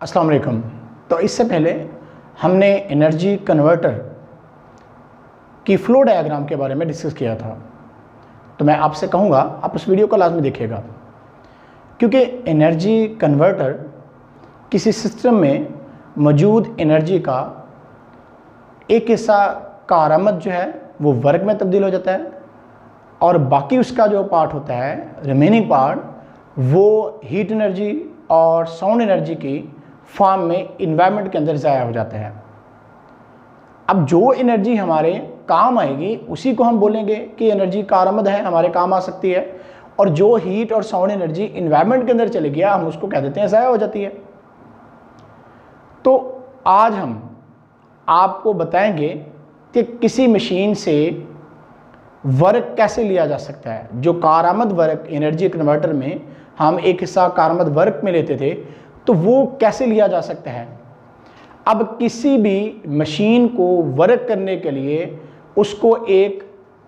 अस्सलाम वालेकुम। तो इससे पहले हमने एनर्जी कन्वर्टर की फ्लो डायग्राम के बारे में डिस्कस किया था, तो मैं आपसे कहूँगा आप उस वीडियो को लाजमी देखिएगा, क्योंकि एनर्जी कन्वर्टर किसी सिस्टम में मौजूद एनर्जी का एक हिस्सा कारआमद जो है वो वर्क में तब्दील हो जाता है और बाकी उसका जो पार्ट होता है रिमेनिंग पार्ट वो हीट एनर्जी और साउंड एनर्जी की फॉर्म में इन्वायरमेंट के अंदर ज़ाया हो जाता है। अब जो एनर्जी हमारे काम आएगी उसी को हम बोलेंगे कि एनर्जी कारआमद है, हमारे काम आ सकती है, और जो हीट और साउंड एनर्जी इन्वायरमेंट के अंदर चली गया हम उसको कह देते हैं ज़ाया हो जाती है। तो आज हम आपको बताएंगे कि किसी मशीन से वर्क कैसे लिया जा सकता है। जो कारआमद वर्क एनर्जी कन्वर्टर में हम एक हिस्सा कारआमद वर्क में लेते थे, तो वो कैसे लिया जा सकता है। अब किसी भी मशीन को वर्क करने के लिए उसको एक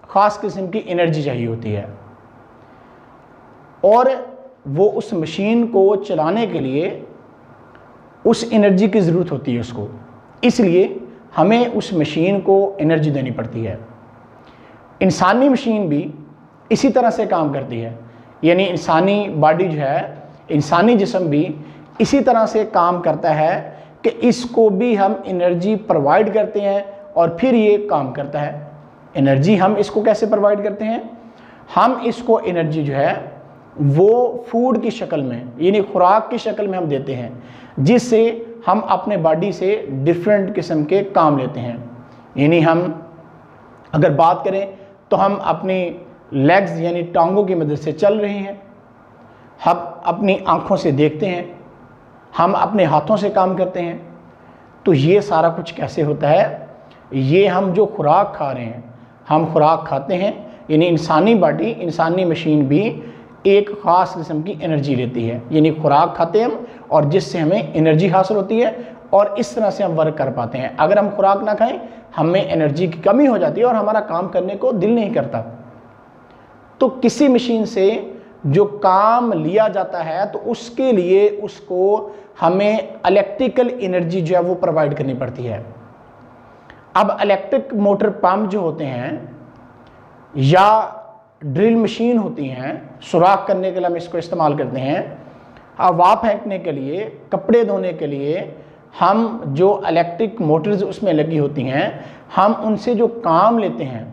ख़ास किस्म की एनर्जी चाहिए होती है और वो उस मशीन को चलाने के लिए उस एनर्जी की ज़रूरत होती है उसको, इसलिए हमें उस मशीन को एनर्जी देनी पड़ती है। इंसानी मशीन भी इसी तरह से काम करती है, यानी इंसानी बॉडी जो है, इंसानी जिस्म भी इसी तरह से काम करता है कि इसको भी हम एनर्जी प्रोवाइड करते हैं और फिर ये काम करता है। एनर्जी हम इसको कैसे प्रोवाइड करते हैं? हम इसको एनर्जी जो है वो फूड की शक्ल में, यानी खुराक की शक्ल में हम देते हैं, जिससे हम अपने बॉडी से डिफरेंट किस्म के काम लेते हैं। यानी हम अगर बात करें तो हम अपनी लेग्स यानी टांगों की मदद से चल रहे हैं, हम अपनी आँखों से देखते हैं, हम अपने हाथों से काम करते हैं। तो ये सारा कुछ कैसे होता है? ये हम जो खुराक खा रहे हैं, हम खुराक खाते हैं, यानी इंसानी बॉडी, इंसानी मशीन भी एक ख़ास किस्म की एनर्जी लेती है, यानी खुराक खाते हैं हम और जिससे हमें एनर्जी हासिल होती है और इस तरह से हम वर्क कर पाते हैं। अगर हम खुराक ना खाएं हमें एनर्जी की कमी हो जाती है और हमारा काम करने को दिल नहीं करता। तो किसी मशीन से जो काम लिया जाता है तो उसके लिए उसको हमें इलेक्ट्रिकल एनर्जी जो है वो प्रोवाइड करनी पड़ती है। अब इलेक्ट्रिक मोटर पंप जो होते हैं या ड्रिल मशीन होती हैं, सुराख करने के लिए हम इसको इस्तेमाल करते हैं, हवा फेंकने के लिए, कपड़े धोने के लिए हम जो इलेक्ट्रिक मोटर्स उसमें लगी होती हैं, हम उनसे जो काम लेते हैं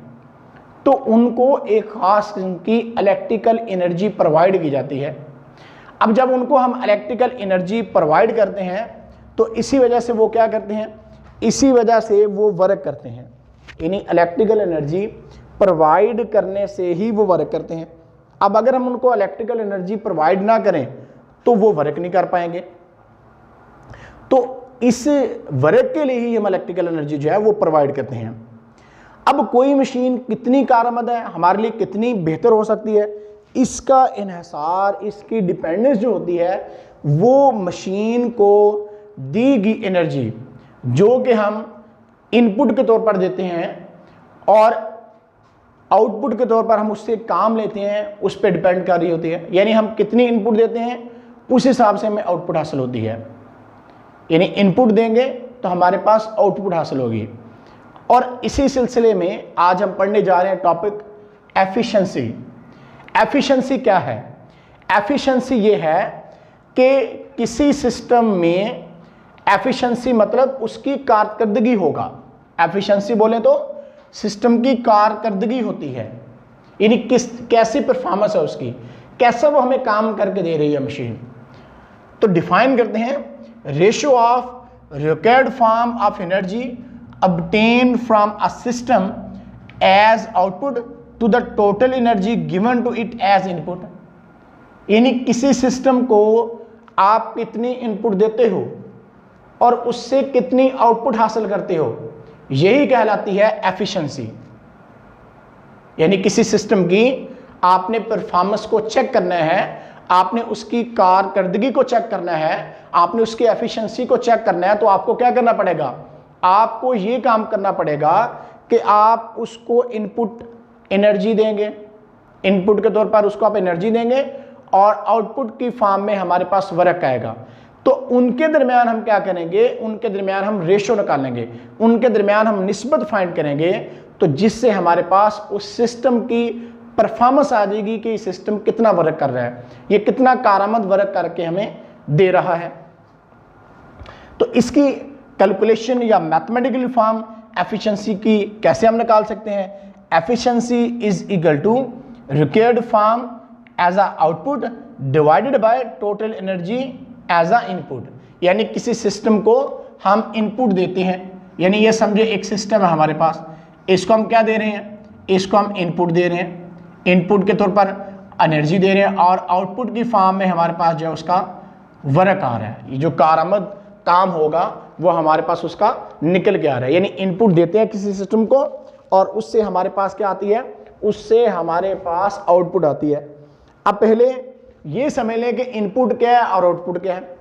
तो उनको एक ख़ास किस्म की इलेक्ट्रिकल एनर्जी प्रोवाइड की जाती है। अब जब उनको हम इलेक्ट्रिकल एनर्जी प्रोवाइड करते हैं तो इसी वजह से वो क्या करते हैं, इसी वजह से वो वर्क करते हैं, यानी इलेक्ट्रिकल एनर्जी प्रोवाइड करने से ही वो वर्क करते हैं। अब अगर हम उनको इलेक्ट्रिकल एनर्जी प्रोवाइड ना करें तो वो वर्क नहीं कर पाएंगे। तो इस वर्क के लिए ही हम इलेक्ट्रिकल एनर्जी जो है वो प्रोवाइड करते हैं। अब कोई मशीन कितनी कारआमद है, हमारे लिए कितनी बेहतर हो सकती है, इसका इन्हिसार, इसकी डिपेंडेंस जो होती है वो मशीन को दी गई एनर्जी जो कि हम इनपुट के तौर पर देते हैं और आउटपुट के तौर पर हम उससे काम लेते हैं, उस पर डिपेंड कर रही होती है। यानी हम कितनी इनपुट देते हैं उस हिसाब से हमें आउटपुट हासिल होती है। यानी इनपुट देंगे तो हमारे पास आउटपुट हासिल होगी। और इसी सिलसिले में आज हम पढ़ने जा रहे हैं टॉपिक एफिशिएंसी। एफिशिएंसी क्या है? एफिशिएंसी ये है कि किसी सिस्टम में एफिशिएंसी मतलब उसकी कारकर्दगी होगा। एफिशिएंसी बोले तो सिस्टम की कारकर्दगी होती है, यानी कैसी परफॉर्मेंस है उसकी, कैसा वो हमें काम करके दे रही है मशीन। तो डिफाइन करते हैं, ratio of required form of energy obtained from a system as output to the total energy given to it as input। यानी किसी सिस्टम को आप कितनी इनपुट देते हो और उससे कितनी आउटपुट हासिल करते हो, यही कहलाती है एफिशिएंसी। यानी किसी सिस्टम की आपने परफॉर्मेंस को चेक करना है, आपने उसकी कारकर्दगी को चेक करना है, आपने उसकी एफिशिएंसी को चेक करना है, तो आपको क्या करना पड़ेगा? आपको ये काम करना पड़ेगा कि आप उसको इनपुट एनर्जी देंगे, इनपुट के तौर पर उसको आप एनर्जी देंगे और आउटपुट की फॉर्म में हमारे पास वर्क आएगा। तो उनके दरमियान हम क्या करेंगे, उनके दरमियान हम रेशो निकालेंगे, उनके दरमियान हम निस्बत फाइंड करेंगे, तो जिससे हमारे पास उस सिस्टम की परफॉर्मेंस आ जाएगी कि सिस्टम कितना वर्क कर रहा है, ये कितना कारआमद वर्क करके हमें दे रहा है। तो इसकी कैलकुलेशन या मैथमेटिकल फॉर्म एफिशिएंसी की कैसे हम निकाल सकते हैं? Efficiency is equal to required form as a output divided by total energy as a input. यानी किसी सिस्टम को हम इनपुट देते हैं, यानी ये समझे एक सिस्टम है हमारे पास, इसको हम क्या दे रहे हैं, इसको हम इनपुट दे रहे हैं, इनपुट के तौर पर एनर्जी दे रहे हैं, और आउटपुट की फॉर्म में हमारे पास जो है उसका वर्क आ रहा है, ये जो कारआमद काम होगा वो हमारे पास उसका निकल के आ रहा है। यानी इनपुट देते हैं किसी सिस्टम को और उससे हमारे पास क्या आती है, उससे हमारे पास आउटपुट आती है। अब पहले ये समझ लें कि इनपुट क्या है और आउटपुट क्या है।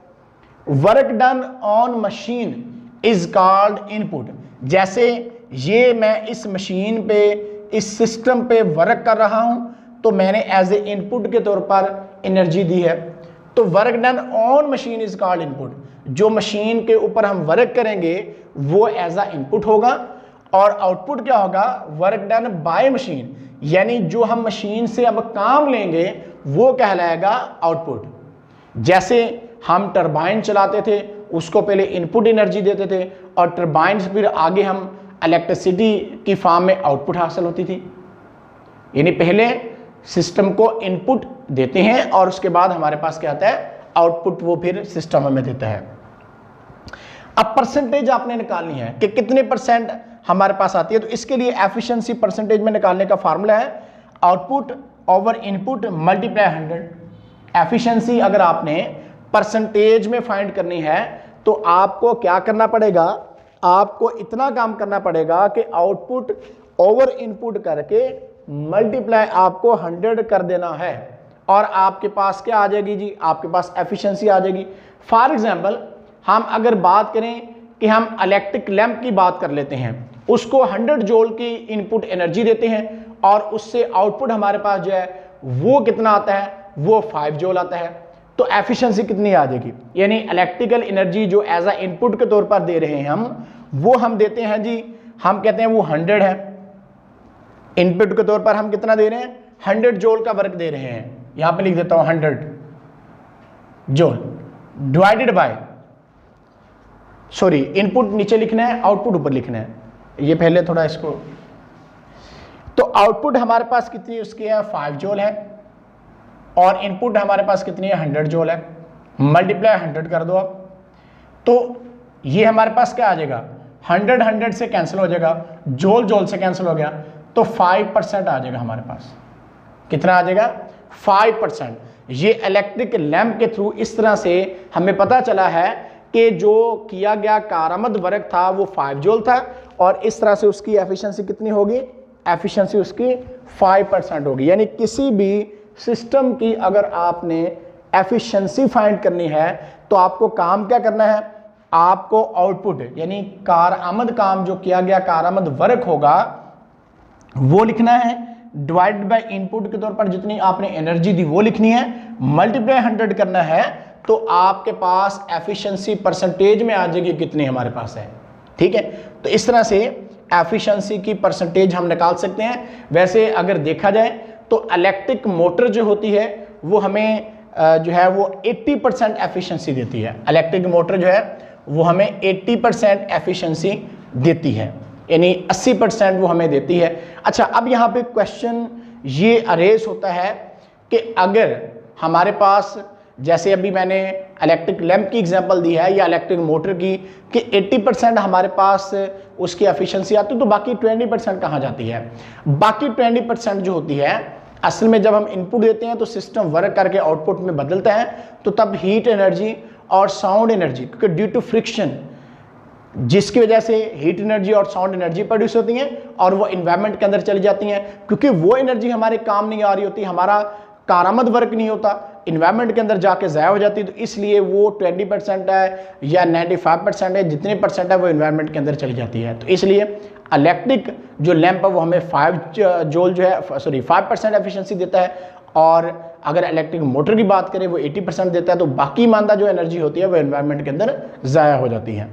Work done on machine is called input. जैसे ये मैं इस मशीन पे, इस सिस्टम पे वर्क कर रहा हूं, तो मैंने एज ए इनपुट के तौर पर एनर्जी दी है, तो work done on machine is called input. जो मशीन के ऊपर हम वर्क करेंगे वो एज अ इनपुट होगा, और आउटपुट क्या होगा, वर्क डन बाय मशीन, यानी जो हम मशीन से अब काम लेंगे वो कहलाएगा आउटपुट। जैसे हम टरबाइन चलाते थे, उसको पहले इनपुट एनर्जी देते थे और टरबाइन से फिर आगे हम इलेक्ट्रिसिटी की फॉर्म में आउटपुट हासिल होती थी। यानी पहले सिस्टम को इनपुट देते हैं और उसके बाद हमारे पास क्या आता है, आउटपुट वो फिर सिस्टम हमें देता है। अब परसेंटेज आपने निकालनी है कि कितने परसेंट हमारे पास आती है, तो इसके लिए एफिशिएंसी परसेंटेज में निकालने का फार्मूला है output over input multiply 100। Efficiency अगर आपने परसेंटेज में फाइंड करनी है तो आपको क्या करना पड़ेगा, आपको इतना काम करना पड़ेगा कि आउटपुट ओवर इनपुट करके मल्टीप्लाई आपको 100 कर देना है, और आपके पास क्या आ जाएगी जी, आपके पास एफिशिएंसी आ जाएगी। फॉर एग्जांपल हम अगर बात करें कि हम इलेक्ट्रिक लैंप की बात कर लेते हैं, उसको 100 जूल की इनपुट एनर्जी देते हैं और उससे आउटपुट हमारे पास जो है वो कितना आता है, वो 5 जूल आता है, तो एफिशिएंसी कितनी आ जाएगी। यानी इलेक्ट्रिकल एनर्जी जो एज अ इनपुट के तौर पर दे रहे हैं वो हम देते हैं जी, हम कहते हैं वो 100 है, इनपुट के तौर पर हम कितना दे रहे हैं, 100 जूल का वर्क दे रहे हैं। यहां पे लिख देता हूं 100 joule divided by, sorry input नीचे लिखना है, आउटपुट ऊपर लिखना है, ये पहले थोड़ा इसको, तो आउटपुट हमारे पास कितनी उसकी है, 5 जूल है, और इनपुट हमारे पास कितनी है, 100 जूल है, मल्टीप्लाई 100 कर दो आप, तो ये हमारे पास क्या आ जाएगा, 100 से कैंसिल हो जाएगा, जूल से कैंसिल हो गया, तो 5% आ जाएगा हमारे पास। कितना आ जाएगा, 5%। ये इलेक्ट्रिक लैंप के थ्रू इस तरह से हमें पता चला है कि जो किया गया कारआमद वर्क था वो 5 जूल था, और इस तरह से उसकी एफिशिएंसी कितनी होगी, एफिशिएंसी उसकी 5% होगी। यानी किसी भी सिस्टम की अगर आपने एफिशिएंसी फाइंड करनी है तो आपको काम क्या करना है, आपको आउटपुट यानी कारआमद काम जो किया गया कारआमद वर्क होगा वो लिखना है, डिवाइड बाय इनपुट के तौर पर जितनी आपने एनर्जी दी वो लिखनी है, मल्टीप्लाई 100 करना है, तो आपके पास एफिशिएंसी परसेंटेज में आ जाएगी कितनी हमारे पास है। ठीक है, तो इस तरह से एफिशिएंसी की परसेंटेज हम निकाल सकते हैं। वैसे अगर देखा जाए तो इलेक्ट्रिक मोटर जो होती है वो हमें जो है वो 80% एफिशिएंसी देती है। इलेक्ट्रिक मोटर जो है वो हमें 80% एफिशिएंसी देती है, यानी 80% वो हमें देती है। अच्छा, अब यहाँ पे क्वेश्चन ये अरेज होता है कि अगर हमारे पास, जैसे अभी मैंने इलेक्ट्रिक लैंप की एग्जांपल दी है या इलेक्ट्रिक मोटर की, कि 80% हमारे पास उसकी एफिशिएंसी आती है, तो बाकी 20% कहाँ जाती है। बाकी 20% जो होती है, असल में जब हम इनपुट देते हैं तो सिस्टम वर्क करके आउटपुट में बदलता है, तो तब हीट एनर्जी और साउंड एनर्जी, क्योंकि ड्यू टू फ्रिक्शन जिसकी वजह से हीट एनर्जी और साउंड एनर्जी प्रोड्यूस होती हैं और वो इन्वायरमेंट के अंदर चली जाती हैं, क्योंकि वो एनर्जी हमारे काम नहीं आ रही होती, हमारा कारआमद वर्क नहीं होता, इन्वायरमेंट के अंदर जाके ज़ाया हो जाती है, तो इसलिए वो 20% है या 95% है, जितने परसेंट है वो इन्वायरमेंट के अंदर चली जाती है। तो इसलिए इलेक्ट्रिक जो लैंप है वो हमें 5 जूल जो है 5% एफिशिएंसी देता है, और अगर इलेक्ट्रिक मोटर की बात करें वो 80% देता है, तो बाकी मानदा जो एनर्जी होती है वो एनवायरनमेंट के अंदर ज़ाया हो जाती है।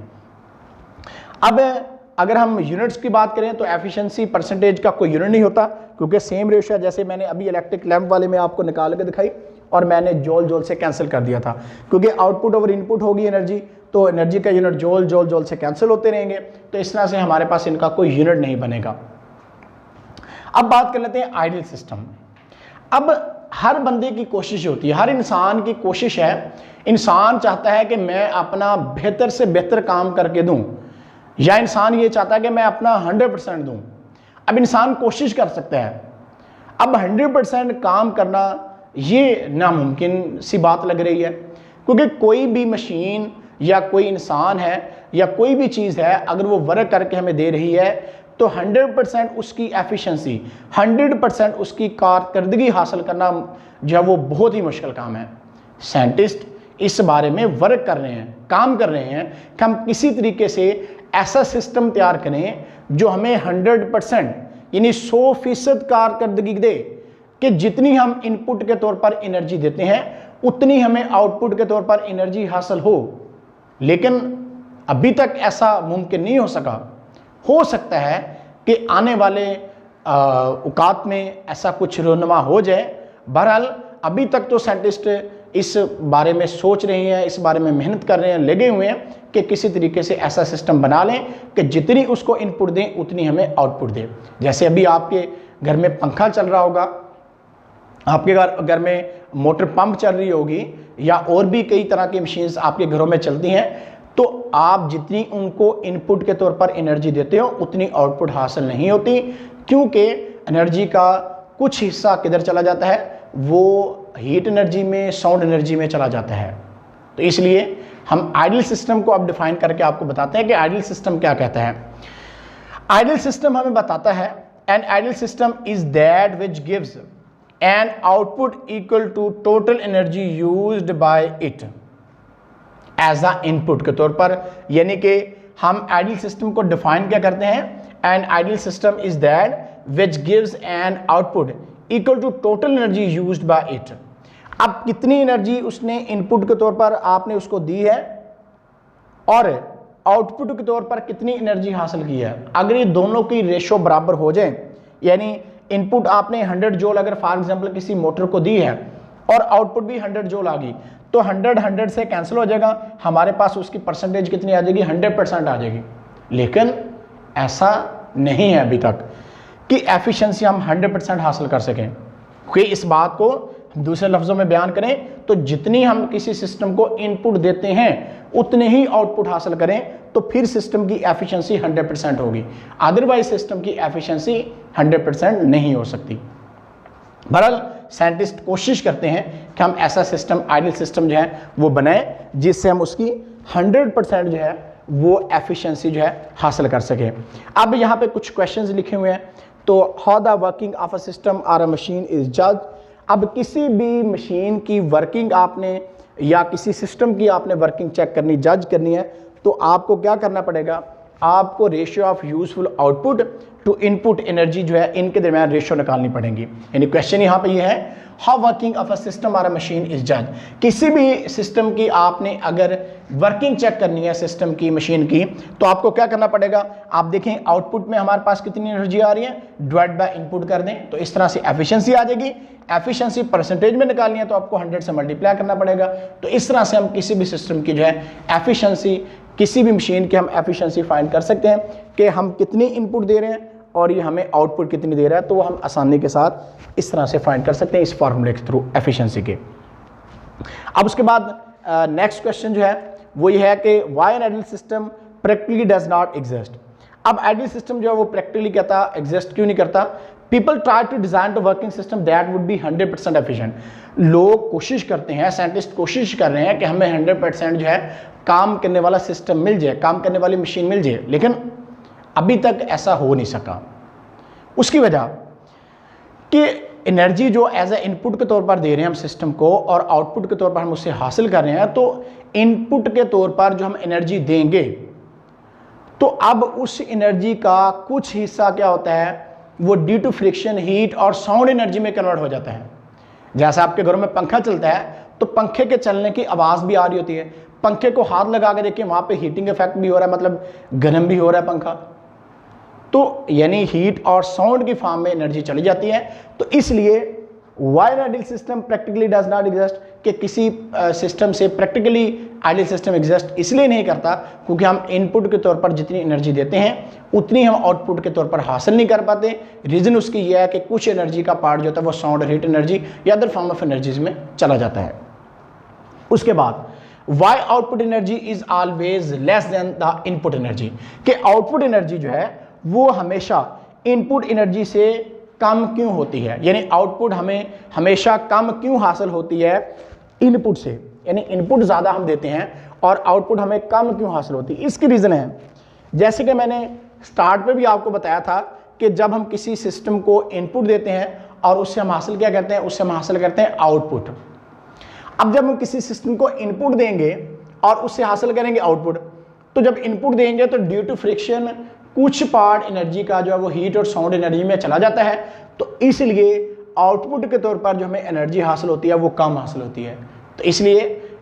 अब अगर हम यूनिट्स की बात करें तो एफिशिएंसी परसेंटेज का कोई यूनिट नहीं होता, क्योंकि सेम रेशियो जैसे मैंने अभी इलेक्ट्रिक लैंप वाले में आपको निकाल के दिखाई और मैंने जॉल जॉल से कैंसिल कर दिया था, क्योंकि आउटपुट ओवर इनपुट होगी एनर्जी, तो एनर्जी का यूनिट जॉल जॉल जॉल से कैंसिल होते रहेंगे, तो इस तरह से हमारे पास इनका कोई यूनिट नहीं बनेगा। अब बात कर लेते हैं आइडियल सिस्टम। अब हर बंदे की कोशिश होती है, हर इंसान की कोशिश है, इंसान चाहता है कि मैं अपना बेहतर से बेहतर काम करके दूं, या इंसान ये चाहता है कि मैं अपना 100% दूं। अब इंसान कोशिश कर सकता है, अब 100% काम करना ये नामुमकिन सी बात लग रही है, क्योंकि कोई भी मशीन या कोई इंसान है या कोई भी चीज़ है, अगर वो वर्क करके हमें दे रही है तो 100% उसकी एफिशिएंसी, 100% उसकी कारकर्दगी हासिल करना जो है वो बहुत ही मुश्किल काम है। साइंटिस्ट इस बारे में वर्क कर रहे हैं, काम कर रहे हैं कि हम किसी तरीके से ऐसा सिस्टम तैयार करें जो हमें 100% यानी 100% कारकर्दगी दे, कि जितनी हम इनपुट के तौर पर एनर्जी देते हैं उतनी हमें आउटपुट के तौर पर एनर्जी हासिल हो। लेकिन अभी तक ऐसा मुमकिन नहीं हो सका। हो सकता है कि आने वाले औकात में ऐसा कुछ रोनुमा हो जाए। बहरहाल अभी तक तो साइंटिस्ट इस बारे में सोच रहे हैं, इस बारे में मेहनत कर रहे हैं, लगे हुए हैं कि किसी तरीके से ऐसा सिस्टम बना लें कि जितनी उसको इनपुट दें उतनी हमें आउटपुट दे। जैसे अभी आपके घर में पंखा चल रहा होगा, आपके घर में मोटर पंप चल रही होगी, या और भी कई तरह की मशीन्स आपके घरों में चलती हैं, तो आप जितनी उनको इनपुट के तौर पर एनर्जी देते हो उतनी आउटपुट हासिल नहीं होती, क्योंकि एनर्जी का कुछ हिस्सा किधर चला जाता है, वो हीट एनर्जी में, साउंड एनर्जी में चला जाता है। तो इसलिए हम आइडियल सिस्टम को अब डिफाइन करके आपको बताते हैं कि आइडियल सिस्टम क्या कहता है। आइडियल सिस्टम हमें बताता है, an ideal system is that which gives an output equal to total energy used by it as a input के तौर पर। यानी कि हम आइडियल सिस्टम को डिफाइन क्या करते हैं, an ideal system is that which gives an output equal to total energy used by it. अब कितनी एनर्जी उसने इनपुट के तौर पर आपने उसको दी है और आउटपुट के तौर पर कितनी एनर्जी हासिल की है, अगर ये दोनों की रेशो बराबर हो जाए, यानी इनपुट आपने 100 जूल अगर फॉर एग्जांपल किसी मोटर को दी है और आउटपुट भी 100 जूल आ गई, तो 100 से कैंसिल हो जाएगा, हमारे पास उसकी परसेंटेज कितनी आ जाएगी, 100% आ जाएगी। लेकिन ऐसा नहीं है अभी तक कि एफिशिएंसी हम 100% हासिल कर सकें। कि इस बात को दूसरे लफ्ज़ों में बयान करें तो जितनी हम किसी सिस्टम को इनपुट देते हैं उतने ही आउटपुट हासिल करें तो फिर सिस्टम की एफिशिएंसी 100% होगी, अदरवाइज सिस्टम की एफिशिएंसी 100% नहीं हो सकती। बहरहाल साइंटिस्ट कोशिश करते हैं कि हम ऐसा सिस्टम, आइडियल सिस्टम जो है वो बनाएं जिससे हम उसकी 100% जो है वो एफिशिएंसी जो है हासिल कर सकें। अब यहाँ पे कुछ क्वेश्चंस लिखे हुए हैं, तो how the working of a system और अ मशीन इज जज। अब किसी भी मशीन की वर्किंग आपने या किसी सिस्टम की आपने वर्किंग चेक करनी, जज करनी है, तो आपको क्या करना पड़ेगा, आपको ratio of useful output to input energy जो है इनके दरमियान रेशियो निकालनी पड़ेगी। यानी क्वेश्चन यहाँ पे ये है, how working of a system और अ मशीन इज जज। किसी भी सिस्टम की आपने अगर वर्किंग चेक करनी है सिस्टम की, मशीन की, तो आपको क्या करना पड़ेगा, आप देखें आउटपुट में हमारे पास कितनी एनर्जी आ रही है, डिवाइड बाय इनपुट कर दें, तो इस तरह से एफिशिएंसी आ जाएगी। एफिशिएंसी परसेंटेज में निकालनी है तो आपको 100 से मल्टीप्लाई करना पड़ेगा। तो इस तरह से हम किसी भी सिस्टम की जो है एफिशिएंसी, किसी भी मशीन की हम एफिशिएंसी फाइंड कर सकते हैं कि हम कितनी इनपुट दे रहे हैं और ये हमें आउटपुट कितनी दे रहा है, तो वो हम आसानी के साथ इस तरह से फाइंड कर सकते हैं इस फार्मूले के थ्रू एफिशिएंसी के। अब उसके बाद नेक्स्ट क्वेश्चन जो है वो ये है कि why an ideal system practically does not exist. अब आइडियल सिस्टम जो है वो प्रैक्टिकली कहता एग्जिस्ट क्यों नहीं करता। People try to design the working system that would be 100% efficient. लोग कोशिश करते हैं, साइंटिस्ट कोशिश कर रहे हैं कि हमें 100% जो है काम करने वाला सिस्टम मिल जाए, काम करने वाली मशीन मिल जाए, लेकिन अभी तक ऐसा हो नहीं सका। उसकी वजह कि एनर्जी जो एज ए इनपुट के तौर पर दे रहे हैं हम सिस्टम को और आउटपुट के तौर पर हम उससे हासिल कर रहे हैं, तो इनपुट के तौर पर जो हम एनर्जी देंगे तो अब उस एनर्जी का कुछ हिस्सा क्या होता है, वो ड्यू टू फ्रिक्शन, हीट और साउंड एनर्जी में कन्वर्ट हो जाता है। जैसे आपके घरों में पंखा चलता है तो पंखे के चलने की आवाज़ भी आ रही होती है, पंखे को हाथ लगा के देखिए वहाँ पे हीटिंग इफेक्ट भी हो रहा है, मतलब गर्म भी हो रहा है पंखा, तो यानी हीट और साउंड की फॉर्म में एनर्जी चली जाती है। तो इसलिए why an ideal system practically does not exist, कि किसी सिस्टम से प्रैक्टिकली आइडियल सिस्टम एग्जिस्ट इसलिए नहीं करता क्योंकि हम इनपुट के तौर पर जितनी एनर्जी देते हैं उतनी हम आउटपुट के तौर पर हासिल नहीं कर पाते। रीज़न उसकी यह है कि कुछ एनर्जी का पार्ट जो होता है वो साउंड और हीट एनर्जी या अदर फॉर्म ऑफ एनर्जीज में चला जाता है। उसके बाद why output energy is always less than the input energy, कि आउटपुट एनर्जी जो है वो हमेशा इनपुट एनर्जी से कम क्यों होती है, यानी आउटपुट हमें हमेशा कम क्यों हासिल होती है इनपुट से, यानी इनपुट ज़्यादा हम देते हैं और आउटपुट हमें कम क्यों हासिल होती है। इसकी रीज़न है, जैसे कि मैंने स्टार्ट पे भी आपको बताया था कि जब हम किसी सिस्टम को इनपुट देते हैं और उससे हम हासिल क्या करते हैं, उससे हम हासिल करते हैं आउटपुट। अब जब हम किसी सिस्टम को इनपुट देंगे और उससे हासिल करेंगे आउटपुट, तो जब इनपुट देंगे तो ड्यू टू फ्रिक्शन कुछ पार्ट एनर्जी का जो है वो हीट और साउंड एनर्जी में चला जाता है, तो इसलिए आउटपुट के तौर पर जो हमें एनर्जी हासिल होती है वो कम हासिल होती है। तो इसलिए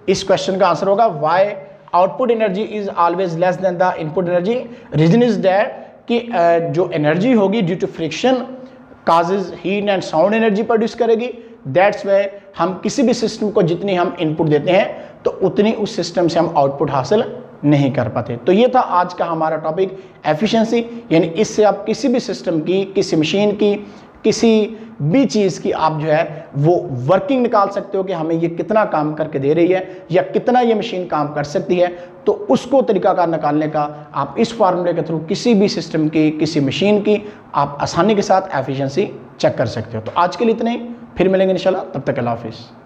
इस क्वेश्चन का आंसर होगा why output energy is always less than the input energy. Reason is that कि जो एनर्जी होगी due to friction causes heat and sound energy produce करेगी, दैट्स वाई हम किसी भी सिस्टम को जितनी हम इनपुट देते हैं तो उतनी उस सिस्टम से हम आउटपुट हासिल नहीं कर पाते। तो ये था आज का हमारा टॉपिक एफिशिएंसी, यानी इससे आप किसी भी सिस्टम की, किसी मशीन की, किसी भी चीज़ की आप जो है वो वर्किंग निकाल सकते हो कि हमें ये कितना काम करके दे रही है या कितना ये मशीन काम कर सकती है। तो उसको तरीकाकार निकालने का आप इस फार्मूले के थ्रू किसी भी सिस्टम की, किसी मशीन की आप आसानी के साथ एफिशिएंसी चेक कर सकते हो। तो आज के लिए इतना ही, फिर मिलेंगे इंशाल्लाह, तब तक अल्लाह हाफिज़।